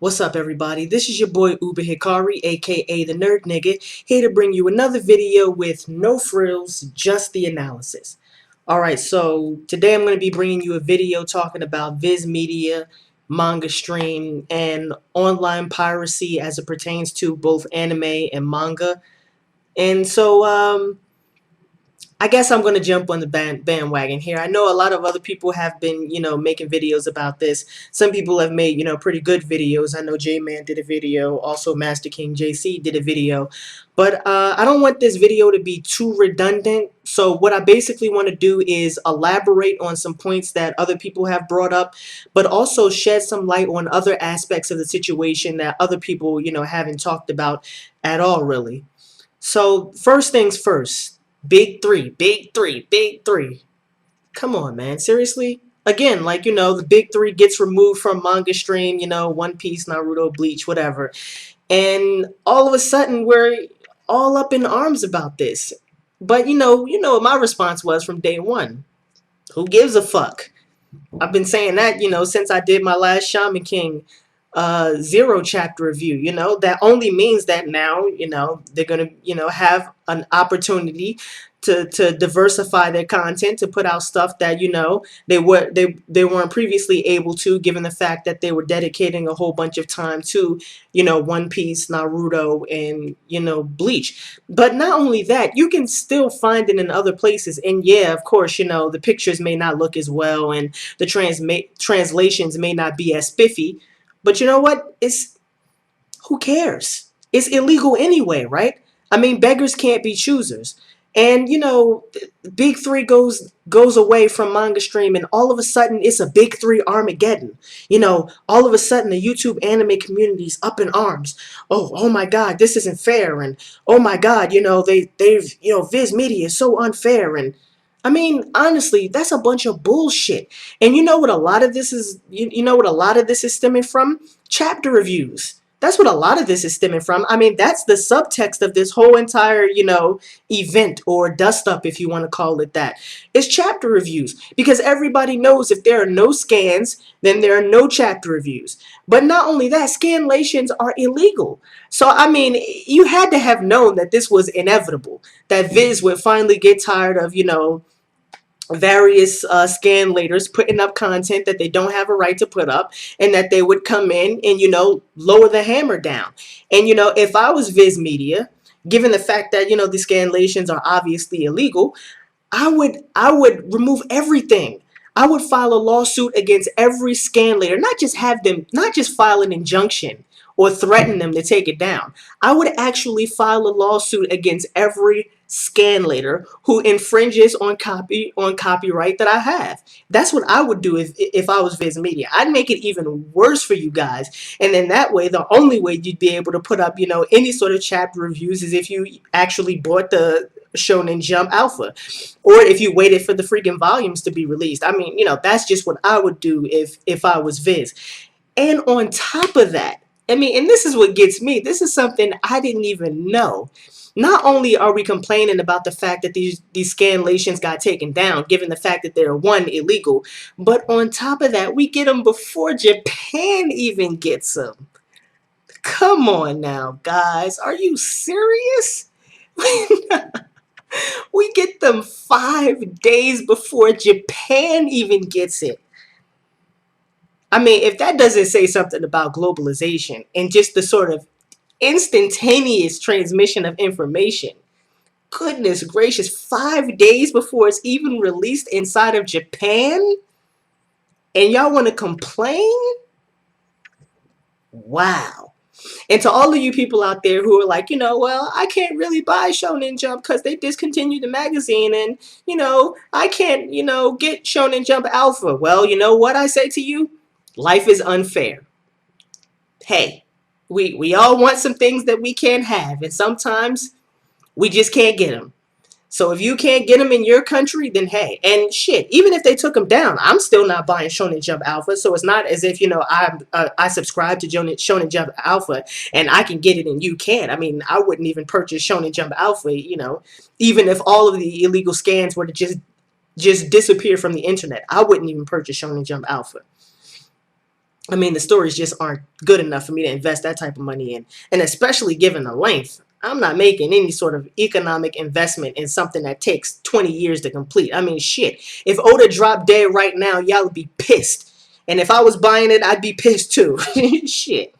What's up, everybody? This is your boy Uber Hikari, aka the Nerd Nigga, here to bring you another video with no frills, just the analysis. Alright, so today I'm going to be bringing you a video talking about Viz Media, Mangastream, and online piracy as it pertains to both anime and manga. And so, I guess I'm going to jump on the bandwagon here. I know a lot of other people have been, making videos about this. Some people have made, pretty good videos. I know J-Man did a video. Also, Master King JC did a video. But I don't want this video to be too redundant. So what I basically want to do is elaborate on some points that other people have brought up, but also shed some light on other aspects of the situation that other people, haven't talked about at all, really. So first things first. Big three, big three, big three. Come on, man. Seriously? Again, like, the big three gets removed from Mangastream, One Piece, Naruto, Bleach, whatever. And all of a sudden, we're all up in arms about this. But, what my response was from day one. Who gives a fuck? I've been saying that, since I did my last Shaman King zero chapter review. That only means that now, they're gonna, have an opportunity to diversify their content, to put out stuff that, they weren't previously able to, given the fact that they were dedicating a whole bunch of time to, One Piece, Naruto, and, Bleach. But not only that, you can still find it in other places. And yeah, of course, the pictures may not look as well, and the translations may not be as spiffy. But you know what? Who cares? It's illegal anyway, right? I mean, beggars can't be choosers. And Big Three goes away from Mangastream, and all of a sudden it's a Big Three Armageddon. All of a sudden the YouTube anime community's up in arms. Oh my God, this isn't fair, and oh my God, they've Viz Media is so unfair, and I mean, honestly, that's a bunch of bullshit. And you know what a lot of this is, you know what a lot of this is stemming from? Chapter reviews. That's what a lot of this is stemming from. I mean, that's the subtext of this whole entire, event or dust up, if you want to call it that. It's chapter reviews. Because everybody knows if there are no scans, then there are no chapter reviews. But not only that, scanlations are illegal. So, I mean, you had to have known that this was inevitable. That Viz would finally get tired of, various scanlators putting up content that they don't have a right to put up, and that they would come in and lower the hammer down. And if I was Viz Media, given the fact that the scanlations are obviously illegal, I would remove everything. I would file a lawsuit against every scanlator, not just file an injunction or threaten them to take it down. I would actually file a lawsuit against every scanlator who infringes on copyright that I have. That's what I would do if I was Viz Media. I'd make it even worse for you guys. And then that way, the only way you'd be able to put up, any sort of chapter reviews is if you actually bought the Shonen Jump Alpha, or if you waited for the freaking volumes to be released. I mean, that's just what I would do if I was Viz. And on top of that, I mean, and this is what gets me. This is something I didn't even know. Not only are we complaining about the fact that these scanlations got taken down, given the fact that they're one, illegal, but on top of that, we get them before Japan even gets them. Come on now, guys. Are you serious? We get them 5 days before Japan even gets it. I mean, if that doesn't say something about globalization and just the sort of instantaneous transmission of information, goodness gracious, 5 days before it's even released inside of Japan, and y'all want to complain? Wow. And to all of you people out there who are like, well, I can't really buy Shonen Jump because they discontinued the magazine, and, I can't, get Shonen Jump Alpha. Well, you know what I say to you? Life is unfair. Hey, we all want some things that we can't have, and sometimes we just can't get them. So if you can't get them in your country, then hey, and shit, even if they took them down, I'm still not buying Shonen Jump Alpha. So it's not as if I subscribe to Shonen Jump Alpha and I can get it and you can't. I mean, I wouldn't even purchase Shonen Jump Alpha, even if all of the illegal scans were to just disappear from the internet. I wouldn't even purchase Shonen Jump Alpha. I mean, the stories just aren't good enough for me to invest that type of money in. And especially given the length, I'm not making any sort of economic investment in something that takes 20 years to complete. I mean, shit. If Oda dropped dead right now, y'all would be pissed. And if I was buying it, I'd be pissed too. Shit.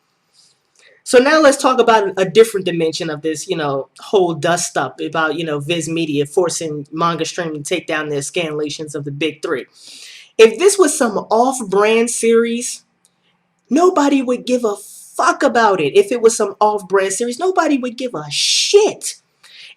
So now let's talk about a different dimension of this, whole dust up about, Viz Media forcing Mangastream to take down their scanlations of the big three. If this was some off-brand series, nobody would give a fuck about it. If it was some off-brand series, nobody would give a shit.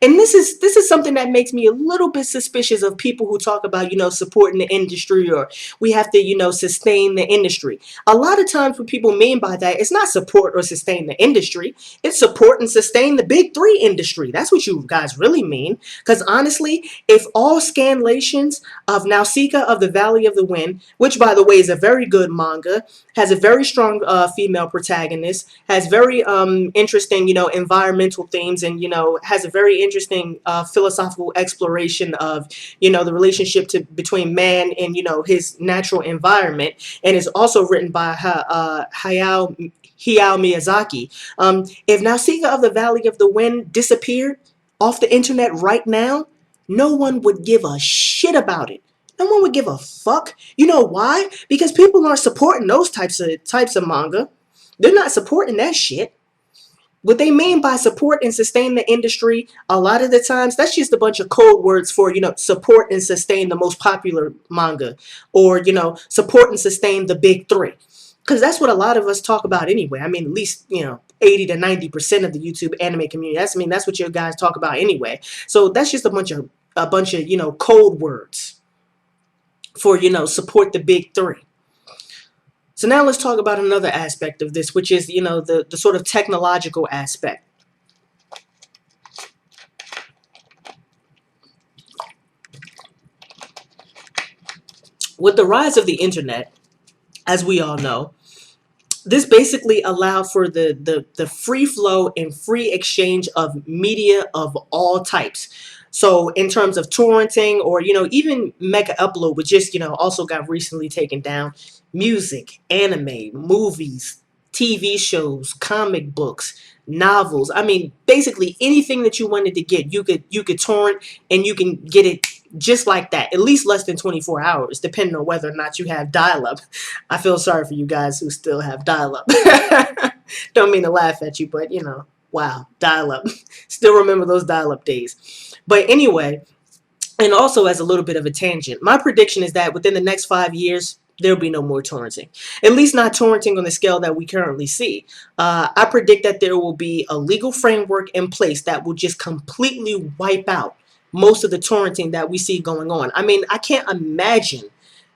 And this is something that makes me a little bit suspicious of people who talk about, supporting the industry, or we have to, sustain the industry. A lot of times what people mean by that, it's not support or sustain the industry. It's support and sustain the big three industry. That's what you guys really mean. Because honestly, if all scanlations of Nausicaa of the Valley of the Wind, which by the way is a very good manga, has a very strong female protagonist, has very interesting, environmental themes, and, has a very interesting philosophical exploration of, the relationship between man and, his natural environment, and is also written by Hayao Miyazaki. If Nausicaa of the Valley of the Wind disappeared off the internet right now, no one would give a shit about it. No one would give a fuck. You know why? Because people aren't supporting those types of manga. They're not supporting that shit. What they mean by support and sustain the industry, a lot of the times, that's just a bunch of code words for, support and sustain the most popular manga, or, support and sustain the big three. Because that's what a lot of us talk about anyway. I mean, at least, 80 to 90% of the YouTube anime community. That's what you guys talk about anyway. So that's just a bunch of, code words for, support the big three. So now let's talk about another aspect of this, which is, the sort of technological aspect. With the rise of the internet, as we all know, this basically allowed for the free flow and free exchange of media of all types. So in terms of torrenting, or, even mega upload, which just, also got recently taken down, music, anime, movies, TV shows, comic books, novels. I mean, basically anything that you wanted to get, you could torrent, and you can get it just like that, at least less than 24 hours, depending on whether or not you have dial-up. I feel sorry for you guys who still have dial-up. Don't mean to laugh at you, but, wow, dial-up. Still remember those dial-up days. But anyway, and also as a little bit of a tangent, my prediction is that within the next 5 years, there'll be no more torrenting. At least not torrenting on the scale that we currently see. I predict that there will be a legal framework in place that will just completely wipe out most of the torrenting that we see going on. I mean, I can't imagine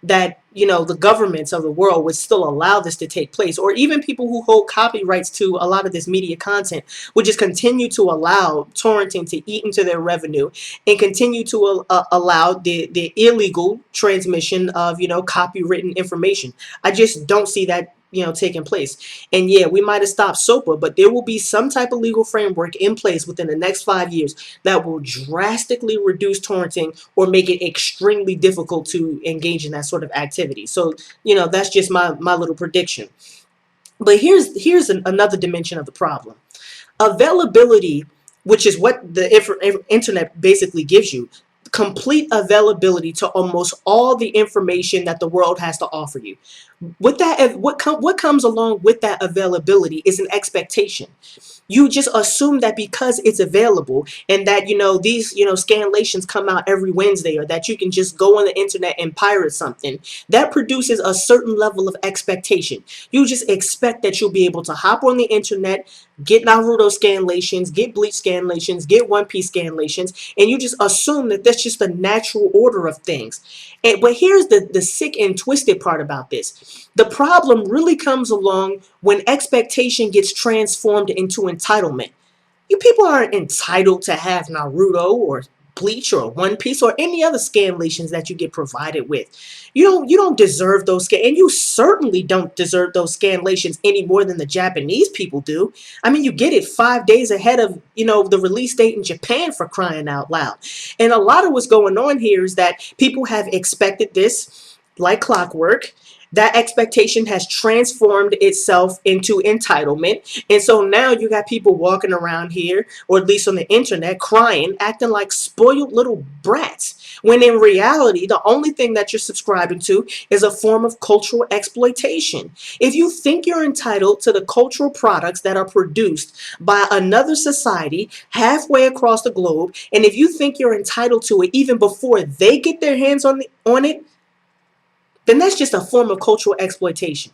that, the governments of the world would still allow this to take place, or even people who hold copyrights to a lot of this media content would just continue to allow torrenting to eat into their revenue, and continue to allow the illegal transmission of, copywritten information. I just don't see that, taking place. And yeah, we might have stopped SOPA, but there will be some type of legal framework in place within the next 5 years that will drastically reduce torrenting, or make it extremely difficult to engage in that sort of activity. So, that's just my little prediction. But here's another dimension of the problem. Availability, which is what the internet basically gives you, complete availability to almost all the information that the world has to offer you. With that, what comes along with that availability is an expectation. You just assume that because it's available, and that, these, scanlations come out every Wednesday, or that you can just go on the internet and pirate something, that produces a certain level of expectation. You just expect that you'll be able to hop on the internet, get Naruto scanlations, get Bleach scanlations, get One Piece scanlations, and you just assume that that's just the natural order of things. But here's the sick and twisted part about this. The problem really comes along when expectation gets transformed into entitlement. You people aren't entitled to have Naruto or Bleach or One Piece or any other scanlations that you get provided with. You don't deserve those and you certainly don't deserve those scanlations any more than the Japanese people do. I mean, you get it 5 days ahead of, the release date in Japan, for crying out loud. And a lot of what's going on here is that people have expected this like clockwork, That expectation has transformed itself into entitlement. And so now you got people walking around here, or at least on the internet, crying, acting like spoiled little brats. When in reality, the only thing that you're subscribing to is a form of cultural exploitation. If you think you're entitled to the cultural products that are produced by another society halfway across the globe, and if you think you're entitled to it even before they get their hands on it, then that's just a form of cultural exploitation.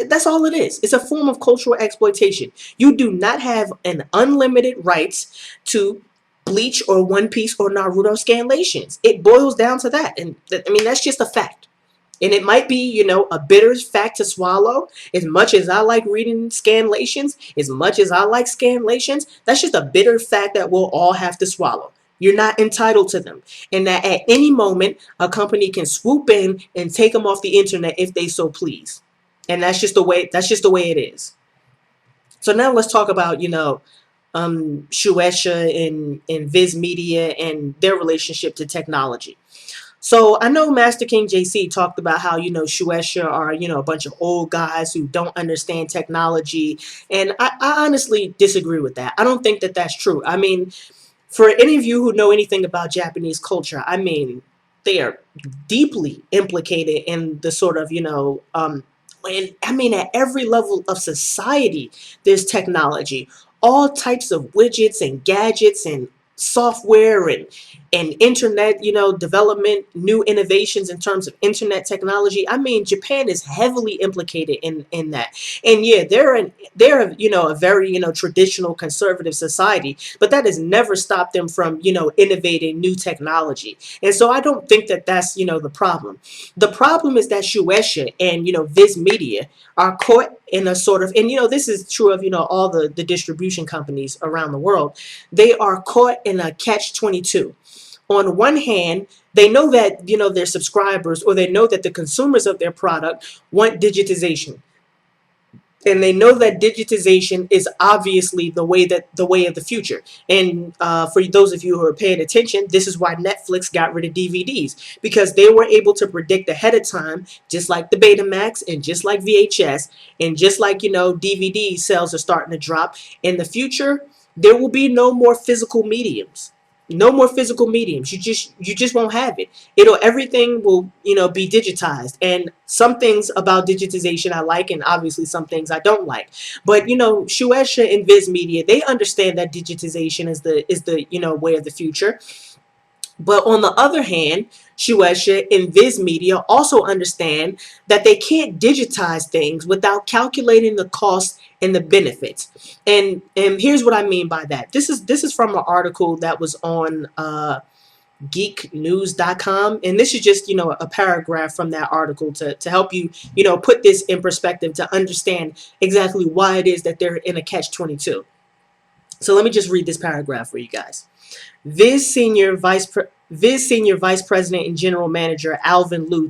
That's all it is. It's a form of cultural exploitation. You do not have an unlimited rights to Bleach or One Piece or Naruto scanlations. It boils down to that. And I mean, that's just a fact. And it might be, a bitter fact to swallow. As much as I like reading scanlations, as much as I like scanlations, that's just a bitter fact that we'll all have to swallow. You're not entitled to them. And that at any moment, a company can swoop in and take them off the internet if they so please. And that's just the way it is. So now let's talk about, Shueisha and Viz Media and their relationship to technology. So I know Master King JC talked about how, Shueisha are, a bunch of old guys who don't understand technology. And I honestly disagree with that. I don't think that that's true. I mean, for any of you who know anything about Japanese culture, I mean, they are deeply implicated in the sort of, and I mean, at every level of society, there's technology, all types of widgets and gadgets and software and internet, development, new innovations in terms of internet technology. I mean, Japan is heavily implicated in that. And yeah, they're a very, traditional conservative society, but that has never stopped them from, innovating new technology. And so I don't think that that's, the problem. The problem is that Shueisha and, Viz Media are caught in a sort of, and, this is true of, all the distribution companies around the world. They are caught in a catch-22. On one hand, they know that, their subscribers, or they know that the consumers of their product want digitization, and they know that digitization is obviously the way of the future. And for those of you who are paying attention, this is why Netflix got rid of DVDs, because they were able to predict ahead of time, just like the Betamax and just like VHS and just like, DVD sales are starting to drop. In the future, there will be no more physical mediums. No more physical mediums. You just won't have it. Everything will, be digitized. And some things about digitization I like, and obviously some things I don't like. But, Shueisha and Viz Media, they understand that digitization is the way of the future. But on the other hand, Shueisha and Viz Media also understand that they can't digitize things without calculating the cost and the benefits. And here's what I mean by that. This is from an article that was on geeknews.com, and this is just, a paragraph from that article to help you, put this in perspective, to understand exactly why it is that they're in a catch-22. So let me just read this paragraph for you guys. Viz Senior Vice President and General Manager Alvin Liu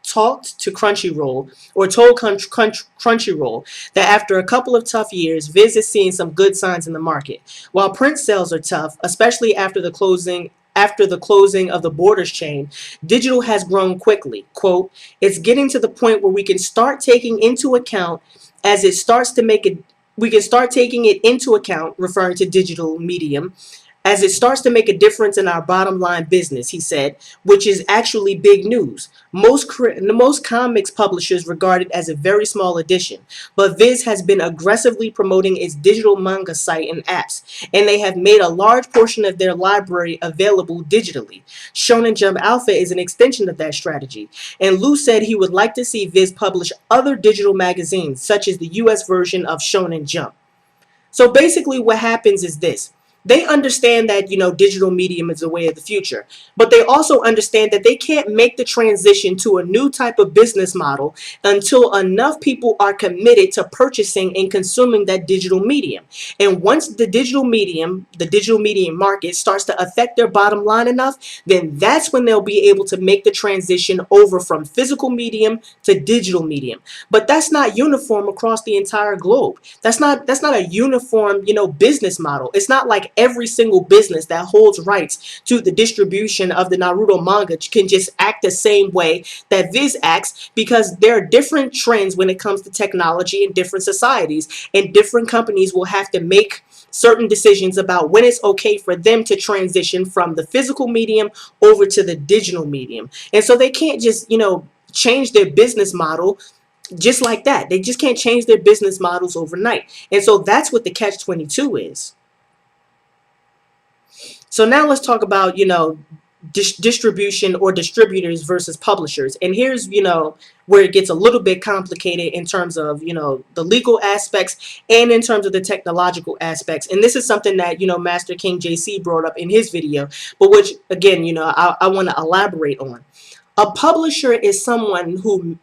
talked to Crunchyroll, or told Crunchyroll, that after a couple of tough years, Viz is seeing some good signs in the market. While print sales are tough, especially after the closing of the Borders chain, digital has grown quickly. Quote, "It's getting to the point where we can start taking into account as it starts to make it we can start taking it into account," referring to digital medium, "as it starts to make a difference in our bottom line business," he said, which is actually big news. Most comics publishers regard it as a very small addition, but Viz has been aggressively promoting its digital manga site and apps, and they have made a large portion of their library available digitally. Shonen Jump Alpha is an extension of that strategy, and Lou said he would like to see Viz publish other digital magazines, such as the US version of Shonen Jump. So basically what happens is this. They understand that, digital medium is the way of the future, but they also understand that they can't make the transition to a new type of business model until enough people are committed to purchasing and consuming that digital medium. And once the digital medium market starts to affect their bottom line enough, then that's when they'll be able to make the transition over from physical medium to digital medium. But that's not uniform across the entire globe. That's not a uniform, business model. It's not like every single business that holds rights to the distribution of the Naruto manga can just act the same way that Viz acts, because there are different trends when it comes to technology in different societies, and different companies will have to make certain decisions about when it's okay for them to transition from the physical medium over to the digital medium. And so they can't just, change their business model just like that. They just can't change their business models overnight. And so that's what the catch-22 is. So now let's talk about, distribution or distributors versus publishers. And here's, where it gets a little bit complicated in terms of, the legal aspects and in terms of the technological aspects. And this is something that, Master King JC brought up in his video, but which, again, I want to elaborate on. A publisher is someone who,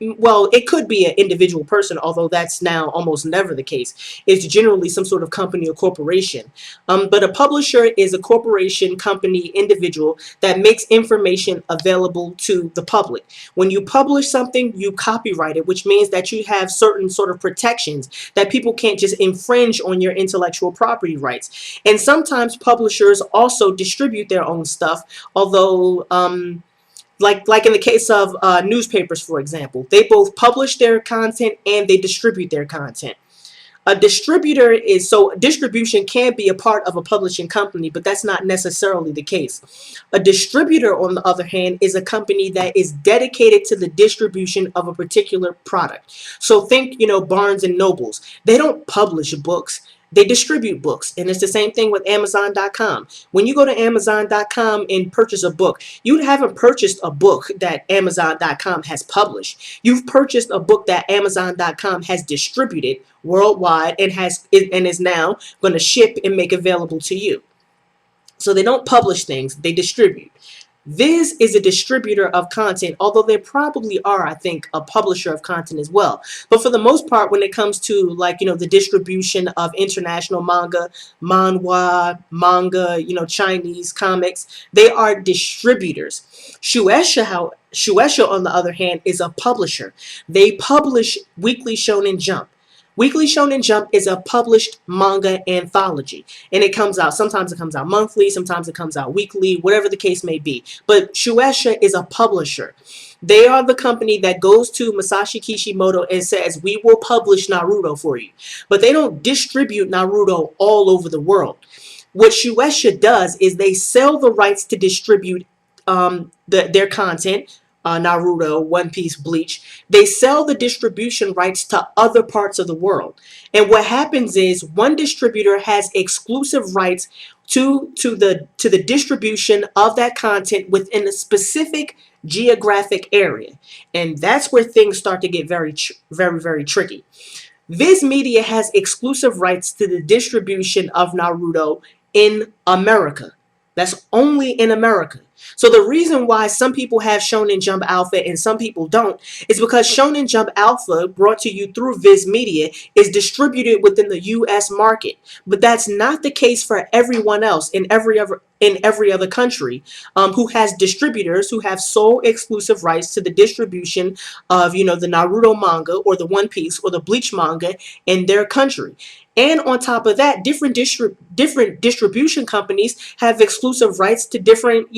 well, it could be an individual person, although that's now almost never the case. It's generally some sort of company or corporation. But a publisher is a corporation, company, individual that makes information available to the public. When you publish something, you copyright it, which means that you have certain sort of protections that people can't just infringe on your intellectual property rights. And sometimes publishers also distribute their own stuff, although like in the case of newspapers, for example, they both publish their content and they distribute their content. A distributor is, so distribution can be a part of a publishing company, but that's not necessarily the case. A distributor, on the other hand, is a company that is dedicated to the distribution of a particular product. So think, Barnes and Nobles. They don't publish books. They distribute books. And it's the same thing with Amazon.com. When you go to Amazon.com and purchase a book, you haven't purchased a book that Amazon.com has published. You've purchased a book that Amazon.com has distributed worldwide and is now going to ship and make available to you. So they don't publish things, they distribute. Viz is a distributor of content, although there probably are, I think, a publisher of content as well. But for the most part, when it comes to, like, the distribution of international manhwa, manga, Chinese comics, they are distributors. Shueisha, on the other hand, is a publisher. They publish Weekly Shonen Jump. Weekly Shonen Jump is a published manga anthology, and it comes out, sometimes it comes out monthly, sometimes it comes out weekly, whatever the case may be. But Shueisha is a publisher. They are the company that goes to Masashi Kishimoto and says, we will publish Naruto for you. But they don't distribute Naruto all over the world. What Shueisha does is they sell the rights to distribute their content, Naruto, One Piece, Bleach. They sell the distribution rights to other parts of the world. And what happens is one distributor has exclusive rights to the distribution of that content within a specific geographic area. And that's where things start to get very, very tricky. Viz Media has exclusive rights to the distribution of Naruto in America. That's only in America. So the reason why some people have Shonen Jump Alpha and some people don't is because Shonen Jump Alpha, brought to you through Viz Media, is distributed within the US market. But that's not the case for everyone else in every other country who has distributors who have sole exclusive rights to the distribution of, the Naruto manga or the One Piece or the Bleach manga in their country. And on top of that, different distribution companies have exclusive rights to different,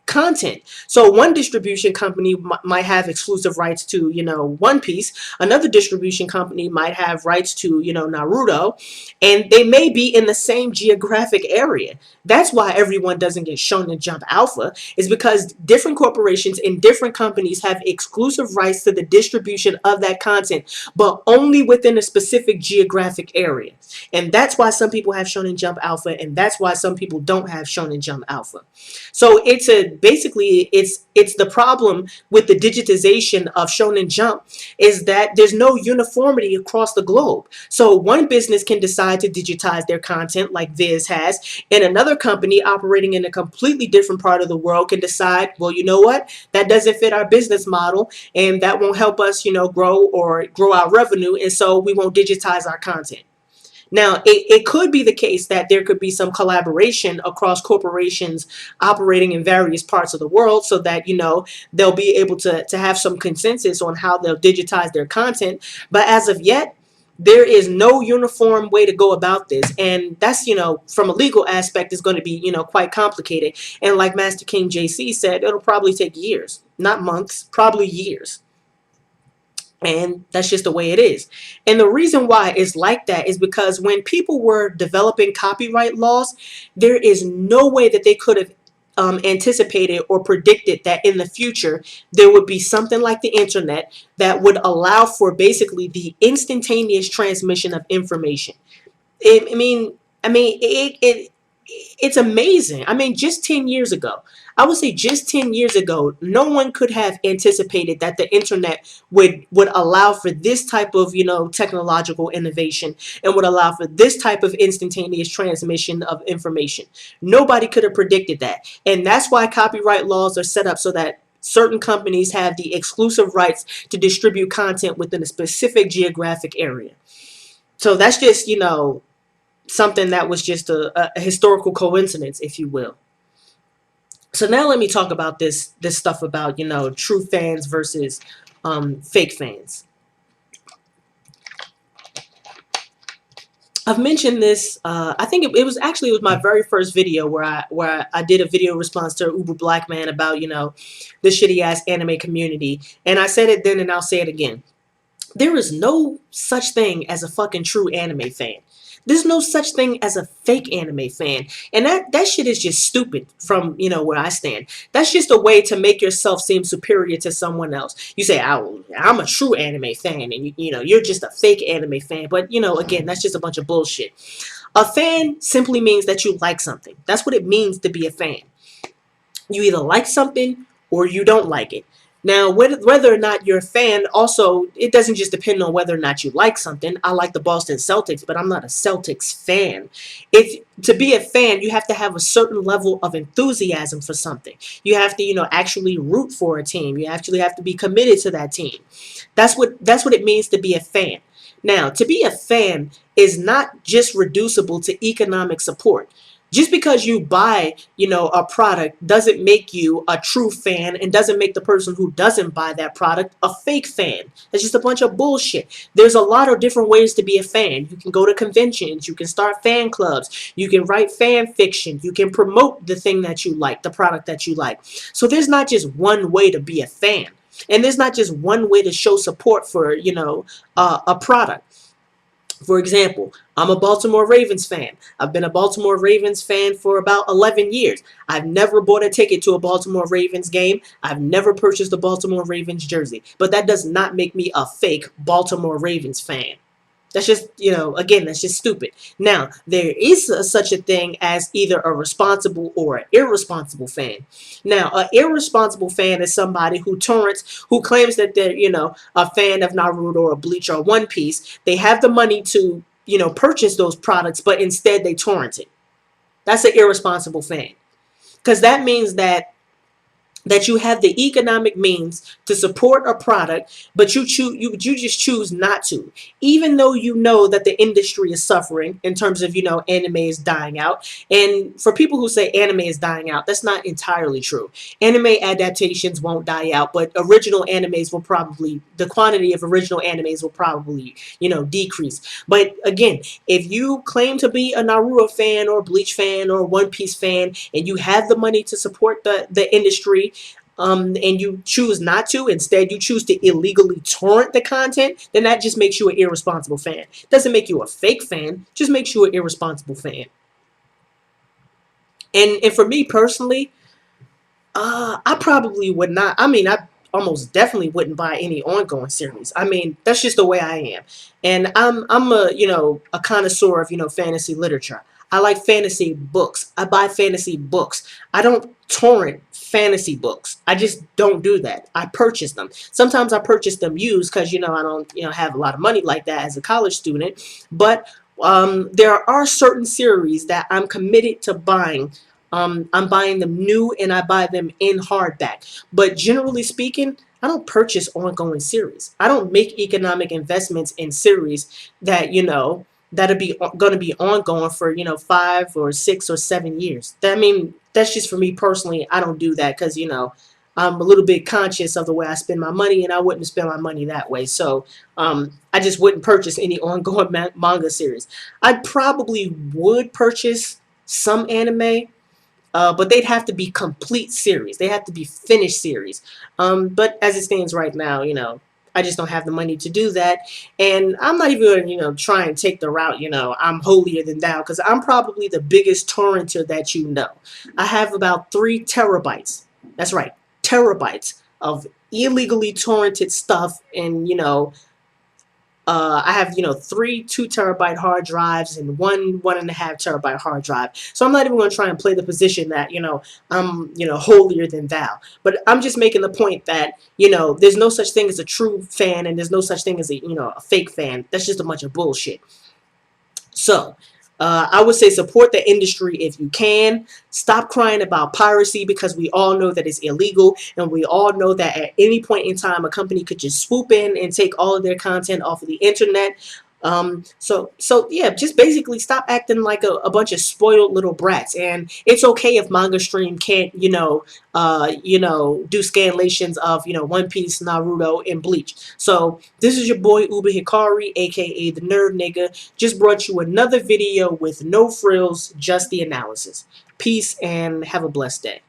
content. So one distribution company might have exclusive rights to, One Piece. Another distribution company might have rights to, Naruto, and they may be in the same geographic area. That's why everyone doesn't get Shonen Jump Alpha, is because different corporations and different companies have exclusive rights to the distribution of that content, but only within a specific geographic area. And that's why some people have Shonen Jump Alpha, and that's why some people don't have Shonen Jump Alpha. So it's the problem with the digitization of Shonen Jump is that there's no uniformity across the globe. So one business can decide to digitize their content like Viz has, and another company operating in a completely different part of the world can decide, well, you know what, that doesn't fit our business model, and that won't help us, grow our revenue, and so we won't digitize our content. Now, it could be the case that there could be some collaboration across corporations operating in various parts of the world so that, they'll be able to have some consensus on how they'll digitize their content. But as of yet, There is no uniform way to go about this, and that's, from a legal aspect, is going to be, quite complicated. And like Master King JC said, it'll probably take years, not months, probably years. And that's just the way it is. And the reason why it's like that is because when people were developing copyright laws, there is no way that they could have anticipated or predicted that in the future there would be something like the internet that would allow for basically the instantaneous transmission of information. I mean, it's amazing. I mean, just 10 years ago, I would say just 10 years ago, no one could have anticipated that the internet would allow for this type of, technological innovation, and would allow for this type of instantaneous transmission of information. Nobody could have predicted that. And that's why copyright laws are set up so that certain companies have the exclusive rights to distribute content within a specific geographic area. So that's just, something that was just a historical coincidence, if you will. So now let me talk about this stuff about, true fans versus fake fans. I've mentioned this. I think it was my very first video where I did a video response to Uber Black Man about, the shitty ass anime community, and I said it then and I'll say it again. There is no such thing as a fucking true anime fan. There's no such thing as a fake anime fan. And that shit is just stupid from, where I stand. That's just a way to make yourself seem superior to someone else. You say, I'm a true anime fan, and you're just a fake anime fan. But, again, that's just a bunch of bullshit. A fan simply means that you like something. That's what it means to be a fan. You either like something or you don't like it. Now, whether or not you're a fan, also, it doesn't just depend on whether or not you like something. I like the Boston Celtics, but I'm not a Celtics fan. To be a fan, you have to have a certain level of enthusiasm for something. You have to, actually root for a team. You actually have to be committed to that team. That's what it means to be a fan. Now, to be a fan is not just reducible to economic support. Just because you buy, a product doesn't make you a true fan, and doesn't make the person who doesn't buy that product a fake fan. That's just a bunch of bullshit. There's a lot of different ways to be a fan. You can go to conventions, you can start fan clubs, you can write fan fiction, you can promote the thing that you like, the product that you like. So there's not just one way to be a fan. And there's not just one way to show support for, a product. For example, I'm a Baltimore Ravens fan. I've been a Baltimore Ravens fan for about 11 years. I've never bought a ticket to a Baltimore Ravens game. I've never purchased a Baltimore Ravens jersey. But that does not make me a fake Baltimore Ravens fan. That's just, again, that's just stupid. Now, there is such a thing as either a responsible or an irresponsible fan. Now, an irresponsible fan is somebody who torrents, who claims that they're, a fan of Naruto or Bleach or One Piece. They have the money to, purchase those products, but instead they torrent it. That's an irresponsible fan. Because that means that you have the economic means to support a product, but you just choose not to, even though you know that the industry is suffering in terms of, anime is dying out. And for people who say anime is dying out, that's not entirely true. Anime adaptations won't die out, but the quantity of original animes will probably, decrease. But again, if you claim to be a Naruto fan or Bleach fan or One Piece fan, and you have the money to support the industry, and you choose not to, instead you choose to illegally torrent the content, then that just makes you an irresponsible fan. Doesn't make you a fake fan, just makes you an irresponsible fan. And for me personally, I probably would not. I mean, I almost definitely wouldn't buy any ongoing series. I mean, that's just the way I am. And I'm a, a connoisseur of, fantasy literature. I like fantasy books. I buy fantasy books. I don't torrent fantasy books. I just don't do that. I purchase them. Sometimes I purchase them used because, I don't, have a lot of money like that as a college student. But there are certain series that I'm committed to buying. I'm buying them new, and I buy them in hardback. But generally speaking, I don't purchase ongoing series. I don't make economic investments in series that, that'll be going to be ongoing for, 5 or 6 or 7 years. I mean, that's just for me personally. I don't do that because, I'm a little bit conscious of the way I spend my money, and I wouldn't spend my money that way. So I just wouldn't purchase any ongoing manga series. I probably would purchase some anime, but they'd have to be complete series. They have to be finished series. But as it stands right now, I just don't have the money to do that. And I'm not even going to, try and take the route, I'm holier than thou, because I'm probably the biggest torrenter that you know. I have about 3 terabytes. That's right, terabytes of illegally torrented stuff, and I have, 3 2 terabyte hard drives and 1 1.5 terabyte hard drive. So I'm not even going to try and play the position that, I'm, holier than thou. But I'm just making the point that, there's no such thing as a true fan, and there's no such thing as a fake fan. That's just a bunch of bullshit. So, I would say support the industry if you can. Stop crying about piracy, because we all know that it's illegal, and we all know that at any point in time a company could just swoop in and take all of their content off of the internet. So yeah, just basically stop acting like a bunch of spoiled little brats. And it's okay if Mangastream can't, do scanlations of, One Piece, Naruto, and Bleach. So this is your boy Uber Hikari, aka the Nerd Nigga. Just brought you another video with no frills, just the analysis. Peace and have a blessed day.